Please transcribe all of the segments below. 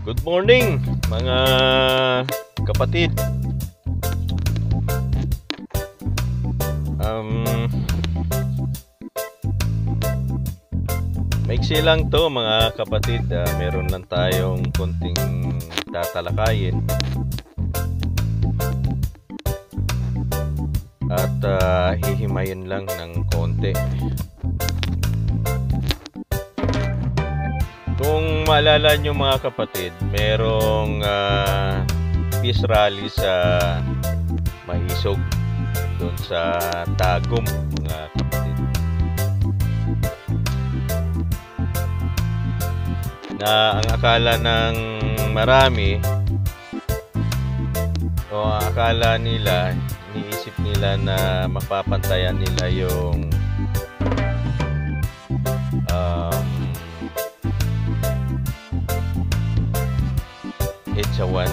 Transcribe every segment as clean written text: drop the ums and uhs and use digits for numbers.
Good morning mga kapatid. Maiksi lang to mga kapatid. Meron lang tayong konting tatalakayin. At hihimayin lang ng konti. Kung maalala nyo mga kapatid, merong peace rally sa Maisog doon sa Tagum mga kapatid, na ang akala ng marami o ang akala nila, iniisip nila na mapapantayan nila yung EDSA 1.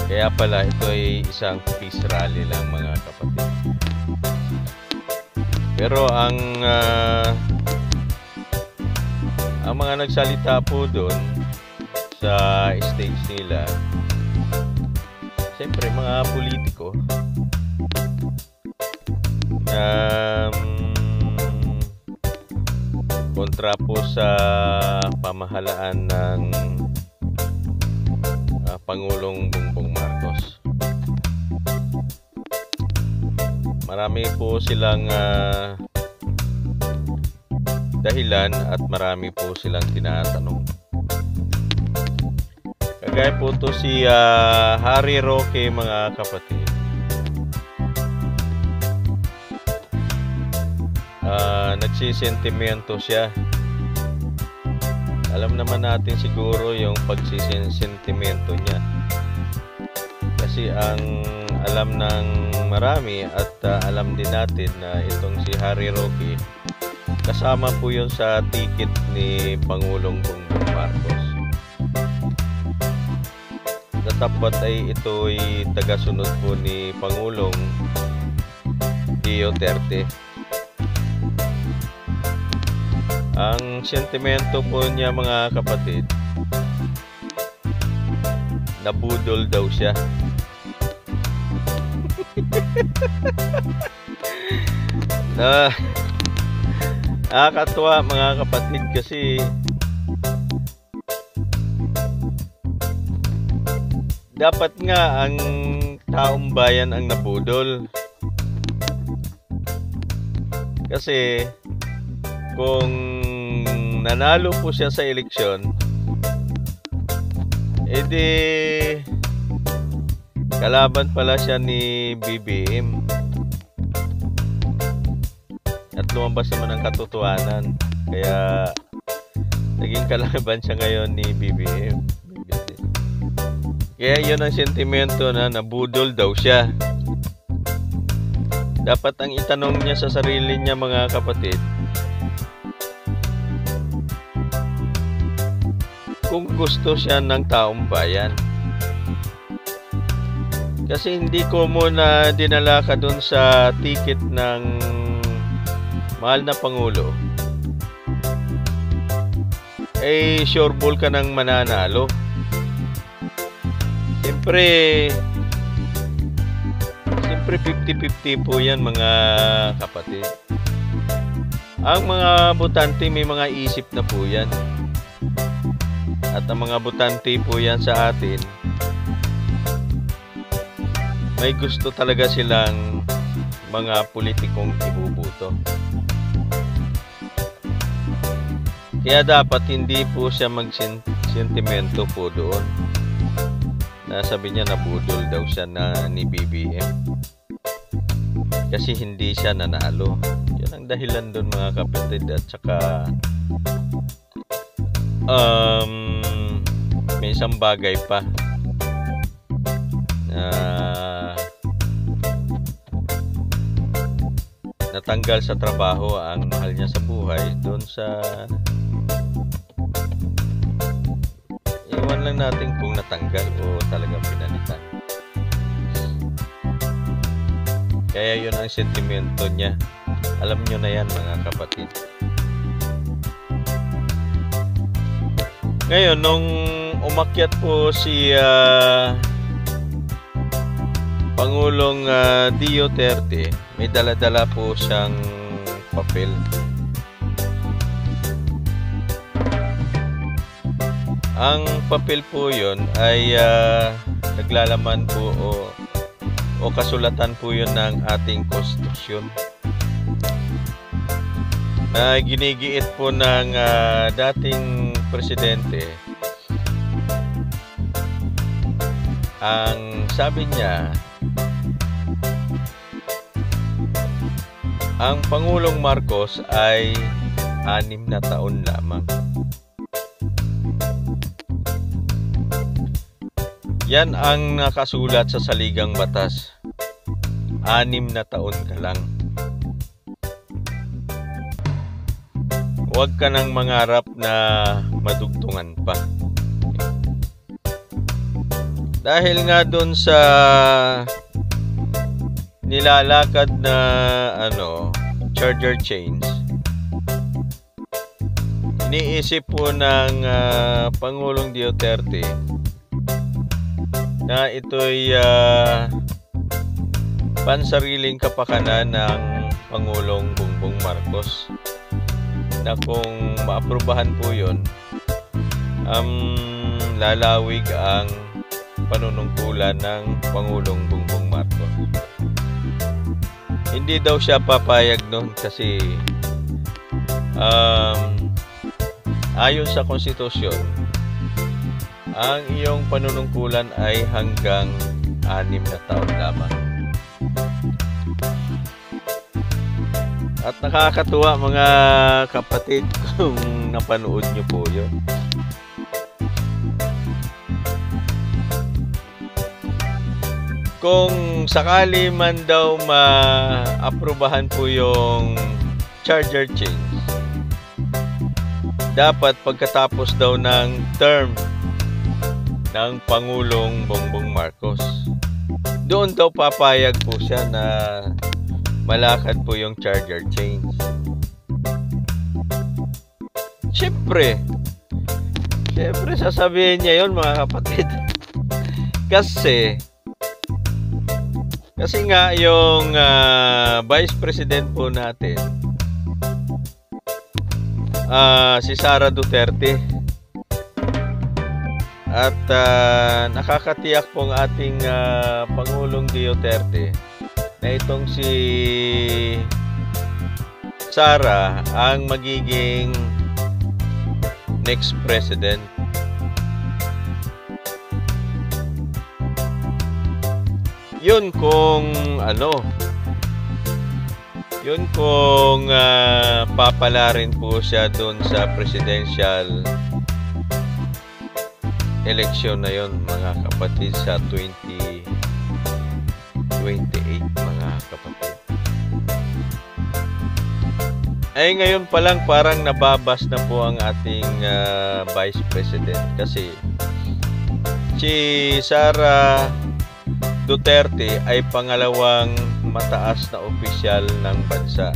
Kaya pala ito ay isang peace rally lang mga kapatid. Pero ang mga nagsalita po doon sa stage nila, siyempre mga politiko, kontra po sa pamahalaan ng Pangulong Bongbong Marcos. Marami po silang dahilan at marami po silang tinatanong. Kagaya po to si Harry Roque mga kapatid. Nagsisentimento siya. Alam naman natin siguro yung pagsisentimento niya, kasi ang alam ng marami at alam din natin na itong si Harry Roque kasama po yun sa ticket ni Pangulong Bongbong Marcos. Natapat ay ito'y tagasunod po ni Pangulong Duterte. Ang sentimento po niya mga kapatid, nabudol daw siya. Nakakatuwa mga kapatid, kasi dapat nga ang taong bayan ang nabudol. Kasi kung nanalo po siya sa eleksyon, edi kalaban pala siya ni BBM. At lumabas naman ang katotohanan. Kaya naging kalaban siya ngayon ni BBM. Kaya yun ang sentimento na nabudol daw siya. Dapat ang itanong niya sa sarili niya mga kapatid, kung gusto siya ng taong bayan. Kasi hindi ko muna dinala ka dun sa ticket ng mahal na Pangulo, sure ball ka ng mananalo. Siyempre 50-50 po yan mga kapatid. Ang mga botante may mga isip na po yan. At ang mga botante po yan sa atin, may gusto talaga silang mga politikong ibubuto. Kaya dapat hindi po siya magsentimento po doon. Nasabi niya nabudol daw siya ni BBM. Kasi hindi siya nanalo. Yun ang dahilan doon mga kapatid. At saka may isang bagay pa na natanggal sa trabaho ang mahal niya sa buhay doon sa, iwan lang natin kung natanggal o talagang pinalitan. Kaya yun ang sentimento niya. Alam nyo na yan mga kapatid. Ngayon, nung umakyat po si Pangulong Duterte, may dala-dala po siyang papel. Ang papel po yon ay naglalaman po o kasulatan po yun ng ating konstitusyon na ginigiit po ng dating presidente. Ang sabi niya, ang Pangulong Marcos ay 6 na taon lamang. Yan ang nakasulat sa saligang batas. 6 na taon ka lang. Huwag ka nang mangarap na madugtungan pa. Dahil nga doon sa nilalakad na charger chains, iniisip po ng Pangulong Duterte na ito'y pansariling kapakanan ng Pangulong Bongbong Marcos, na kung maaprubahan po yun, lalawig ang panunungkulan ng Pangulong Bongbong Marcos. Hindi daw siya papayag noon kasi ayon sa konstitusyon, ang iyong panunungkulan ay hanggang 6 na taon lamang. At nakakatuwa mga kapatid kung napanood nyo po yun. Kung sakali man daw maaprubahan po yung charger change, dapat pagkatapos daw ng term ng Pangulong Bongbong Marcos, doon daw papayag po siya na malakad po yung charger change. Siyempre sasabihin niya yun mga kapatid. Kasi nga yung Vice President po natin, si Sara Duterte, at nakakatiyak pong ating Pangulong Duterte na itong si Sara ang magiging next president. Yun kung papalarin po siya doon sa presidential election na yun mga kapatid sa 2028 mga kapatid. Ay ngayon pa lang parang nababas na po ang ating Vice President kasi si Sara Duterte ay pangalawang mataas na opisyal ng bansa.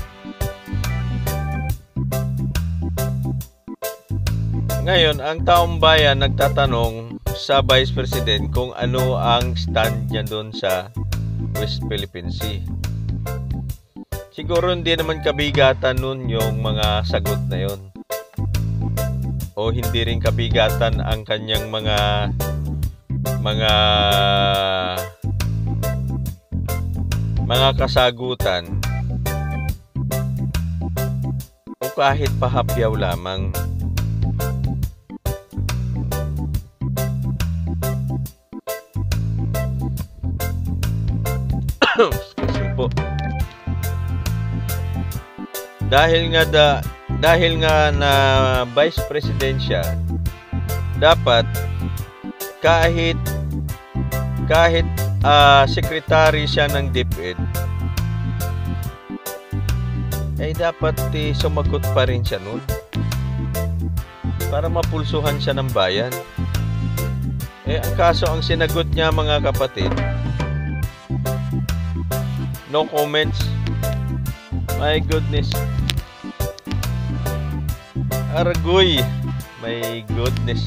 Ngayon, ang taong bayan nagtatanong sa Vice President kung ano ang stand niya doon sa West Philippine Sea. Siguro hindi naman kabigatan nun yung mga sagot na yon. O hindi rin kabigatan ang kanyang mga kasagutan o kahit pahapyaw lamang. Excuse po. Dahil nga na Vice President siya, dapat kahit secretary siya ng DepEd, ay dapat sumagot pa rin siya nun para mapulsuhan siya ng bayan. Ang kaso, ang sinagot niya mga kapatid, no comments. My goodness. Argoy. My goodness.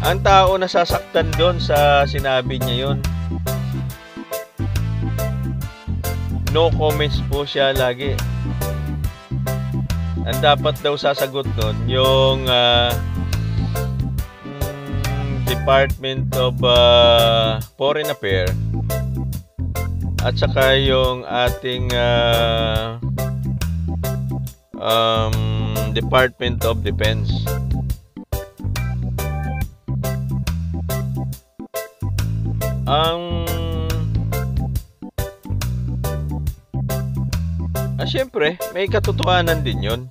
Ang tao nasasaktan doon sa sinabi niya yun. No comments po siya lagi. Ang dapat daw sasagot doon yung Department of Foreign Affairs at saka yung ating Department of Defense. Siyempre, may katotohanan din yun.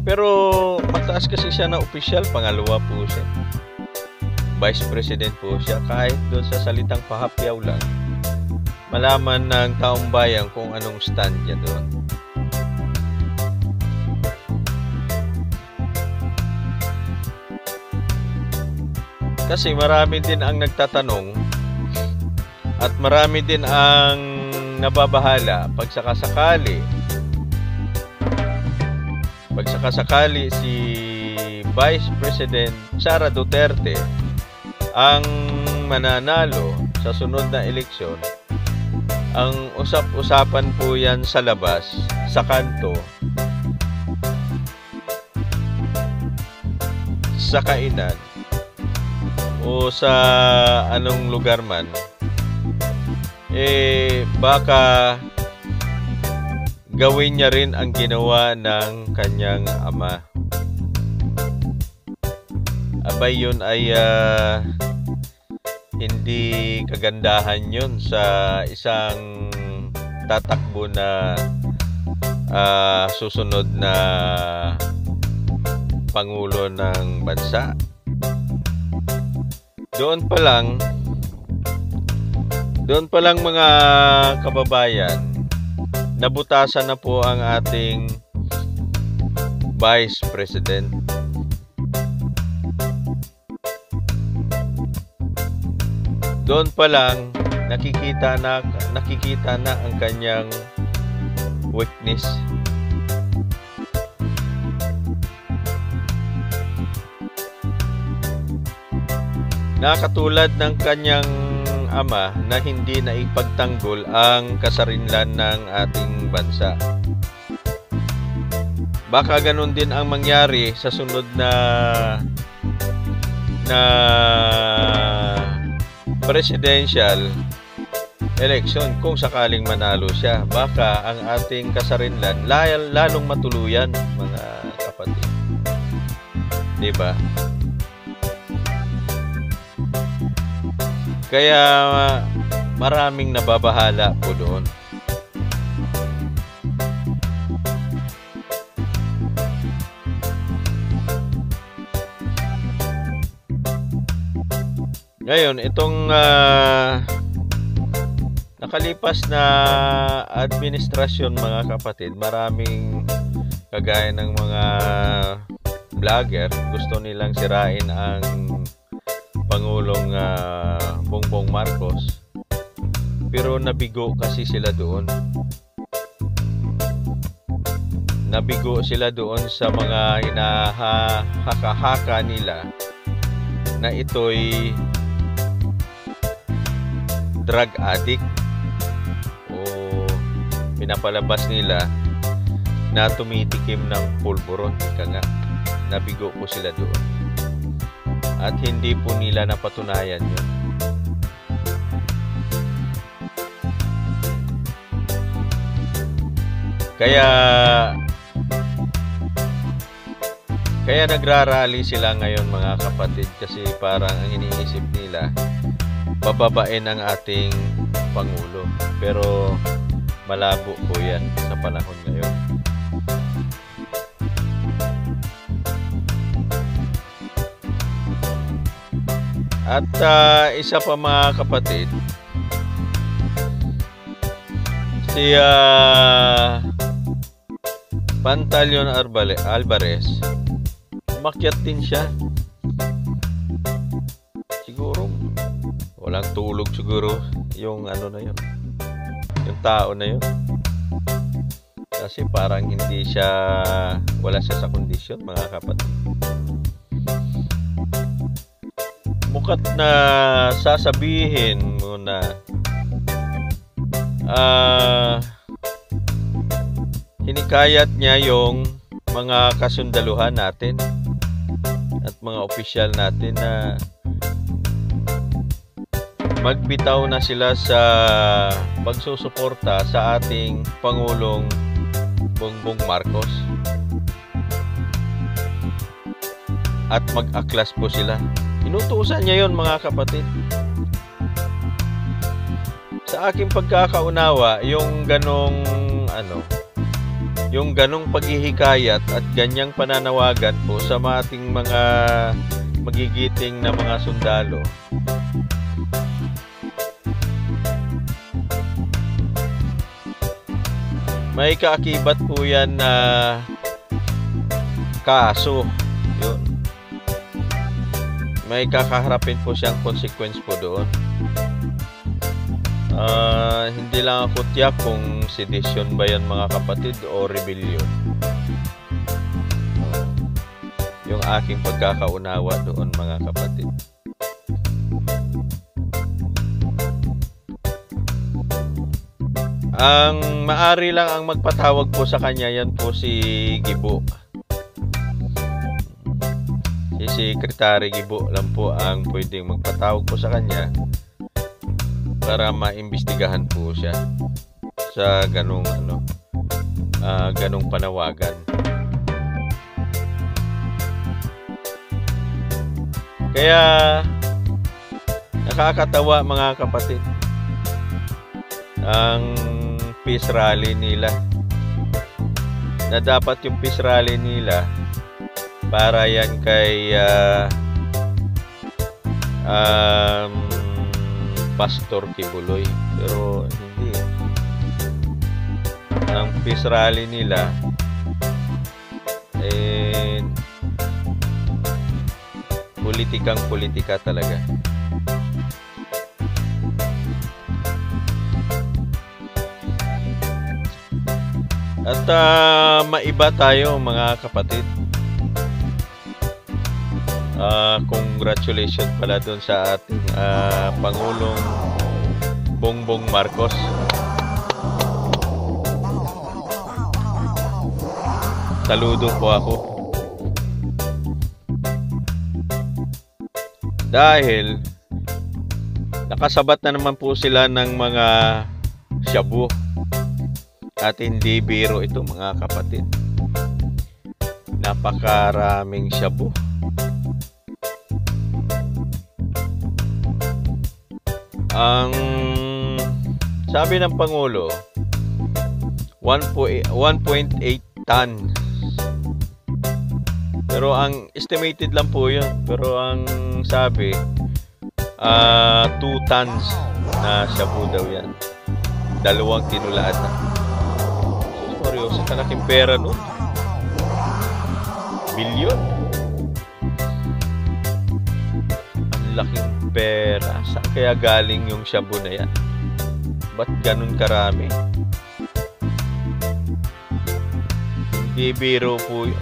Pero mataas kasi siya na opisyal, pangalawa po siya. Vice President po siya. Kahit doon sa salitang pahapyaw lang, malaman ng taong bayan kung anong stand niya doon. Kasi marami din ang nagtatanong at marami din ang nababahala pag sakasakali si Vice President Sara Duterte ang mananalo sa sunod na eleksyon. Ang usap-usapan po yan sa labas, sa kanto, sa kainan, o sa anong lugar man, baka gawin niya rin ang ginawa ng kanyang ama. Abay, yun ay hindi kagandahan yun sa isang tatakbo na susunod na pangulo ng bansa. Doon pa lang mga kababayan, nabutasan na po ang ating Vice President. Doon pa lang nakikita na ang kanyang weakness. Nakatulad ng kanyang ama na hindi naipagtanggol ang kasarinlan ng ating bansa. Baka ganun din ang mangyari sa sunod na presidential election kung sakaling manalo siya. Baka ang ating kasarinlan lalong matuluyan, mga kapatid. Diba? Kaya maraming nababahala po doon. Ngayon, itong nakalipas na administrasyon, mga kapatid, maraming kagaya ng mga vlogger, gusto nilang sirain ang Pangulong Bongbong Marcos, pero nabigo kasi sila doon. Nabigo sila doon sa mga hinahaka-haka nila na ito'y drug addict, o pinapalabas nila na tumitikim ng pulburon. Ika nga, nabigo po sila doon. At hindi po nila napatunayan yun. Kaya nagrarally sila ngayon, mga kapatid, kasi parang ang iniisip nila, bababain ang ating Pangulo. Pero malabo po yan sa panahon ngayon. At isa pa, mga kapatid, si Pantaleon Alvarez, umakyat din siya. Siguro walang tulog siguro yung ano na yun, yung tao na yun. Kasi parang wala siya sa kondisyon, mga kapatid. Mukat na sasabihin mo na hinikayat niya yung mga kasundaluhan natin at mga opisyal natin na magbitaw na sila sa pagsusuporta sa ating Pangulong Bongbong Marcos at mag-aklas po sila. Inutusan niya yon, mga kapatid. Sa aking pagkakaunawa, yung ganong paghihikayat at ganyang pananawagan po sa ating mga magigiting na mga sundalo, may kaakibat po yan na kaso. Yun. May kakaharapin po siyang consequence po doon. Hindi lang ako tiyak kung sedition ba yan, mga kapatid, o rebellion. Yung aking pagkakaunawa doon, mga kapatid. Ang maari lang ang magpatawag po sa kanya, yan po si Gibo. Si Secretary Gibo lang po ang pwedeng magpatawag po sa kanya para maimbestigahan po siya sa ganung panawagan. Kaya nakakatawa, mga kapatid, ang peace rally nila, na dapat yung peace rally nila para yan kay Pastor Kibuloy, pero hindi. Ang peace rally nila politikang politika talaga. At maiba tayo, mga kapatid. Congratulations pala dun sa ating Pangulong Bongbong Marcos. Saludo po ako. Dahil nakasabat na naman po sila ng mga shabu. At hindi biro ito, mga kapatid. Napakaraming shabu. Ang sabi ng Pangulo, 1.8 tons. Pero ang estimated lang po yun. Pero ang sabi, 2 tons na shabu daw yan. 2 tinulaan na. Seryoso, kalaking pera nun. Bilyon. Ang laking pera. Saan kaya galing yung shabu na yan? Ba't ganun karami? Hindi biro po yun.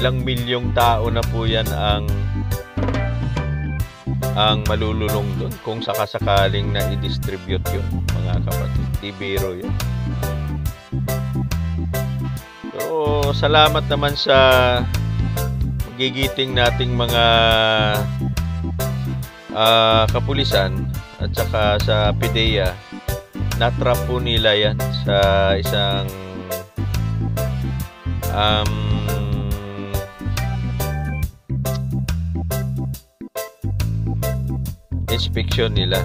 Ilang milyong tao na po yan ang malululong doon kung sakasakaling na i-distribute yun, mga kapatid. Hindi biro yun. So, salamat naman sa magigiting nating mga kapulisan at saka sa PDEA. Natrap po nila yan sa isang inspection nila.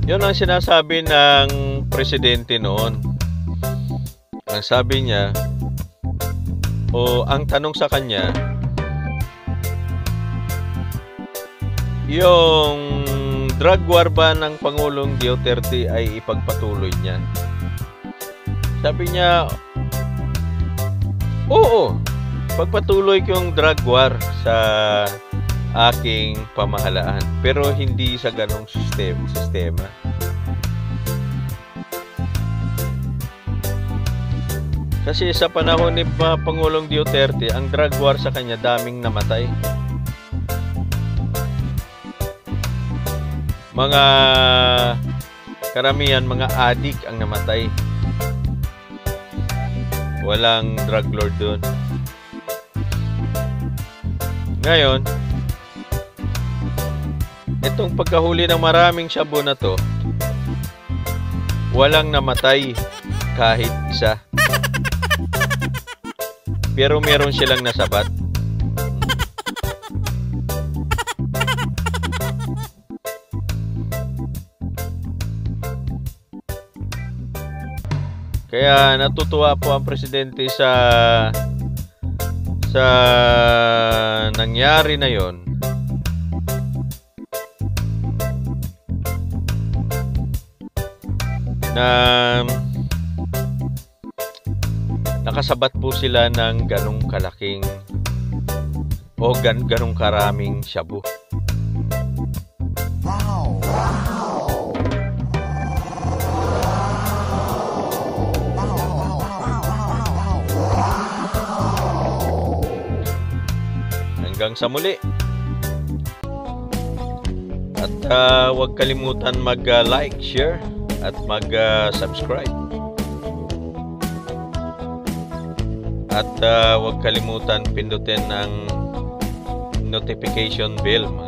Yun ang sinasabi ng presidente noon. Ang sabi niya, ang tanong sa kanya, yung drug war ba ng Pangulong Duterte ay ipagpatuloy niya? Sabi niya, oo. pagpatuloy ko yung drug war sa aking pamahalaan, pero hindi sa ganong sistema. Kasi sa panahon ni Pangulong Duterte, ang drug war sa kanya daming namatay. Mga karamihan, mga addict ang namatay. Walang drug lord doon. Ngayon, itong pagkahuli ng maraming shabu na to, walang namatay kahit isa. Pero meron silang nasabat. Kaya natutuwa po ang presidente sa nangyari na yon. Na nakasabat po sila ng ganong kalaking o ganong karaming shabu. Wow. Hanggang sa muli. At huwag kalimutan mag-like, share at mag-subscribe. At huwag kalimutan pindutin ang notification bell, mga